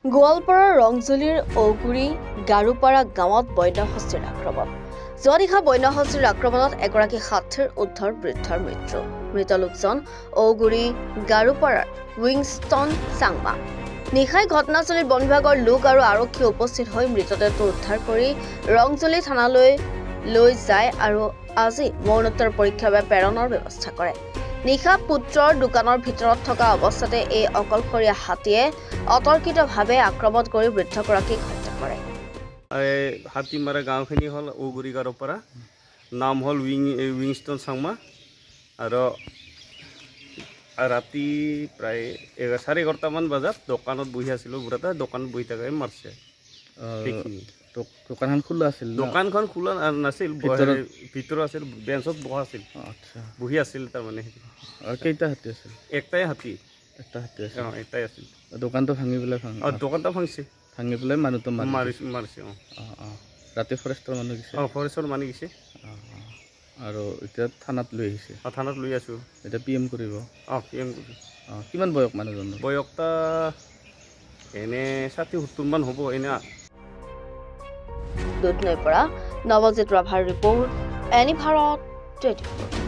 গোৱালপাৰাৰ ৰংজুলিৰ ঔগুৰি গাৰুপাৰা গাঁৱত বন্যহস্তীৰ আক্ৰমণ। যোৱা নিশা বন্যহস্তীৰ আক্ৰমণত এগৰাকী হাতীৰ উদ্ধাৰ বৃদ্ধৰ মৃত্যু। মৃত লোকজন ঔগুৰি গাৰুপাৰাৰ উইংষ্টন চাংমা। নিশাই ঘটনাস্থলীত বন বিভাগৰ লোক আৰু আৰক্ষী উপস্থিত হৈ মৃতদেহটো উদ্ধাৰ কৰি ৰংজুলি থানালৈ লৈ যায় আৰু আজি মৰণোত্তৰ পৰীক্ষাৰ বাবে প্ৰেৰণৰ ব্যৱস্থা কৰে। নিশা পুত্ৰৰ দোকানৰ ভিতৰত থকা অৱস্থাতে এই অকলশৰীয়া হাতীয়ে অতৰ্কিতভাৱে আক্ৰমণ কৰি বৃদ্ধগৰাকীক হত্যা কৰে। হাতী মাৰা গাঁওখিনি হ'ল ঔগুৰি গাৰুপাৰা, নাম হ'ল উইংষ্টন চাংমা। আৰু ৰাতি প্ৰায় 11:30মান বজাত দোকানত বহি আছিলোঁ, বুঢ়াটা দোকানত বহি থাকাই মাৰিছে। দোকানখন খোলা আছিল? দোকানখন খোলা নাছিল, ভিতৰত আছিল, বেঞ্চত বহা আছিল, বহি আছিল। তাৰমানে কেইটা হাতী আছিল? একটাই হাতী। একটা হাতী আছিল? একটাই আছিল। দোকানটো ভাঙি পেলাই দোকানটা ভাঙিছে, ভাঙি পেলাই মানুহটো মাৰিছে। ৰাতি ফৰেষ্টৰ মানুহ গৈছে? ফৰেষ্টৰ মানুহ গৈছে। আৰু এতিয়া থানাত লৈ আহিছে? থানাত লৈ আছোঁ। এতিয়া PM কৰিব? PM কৰিব। কিমান বয়স মানুহজনৰ? বয়সটা এনে 60-70মান হ'ব। এনে দুধনৈৰ পৰা নৱজিৎ ৰাভাৰ ৰিপৰ্ট, এনি ভাৰত 24।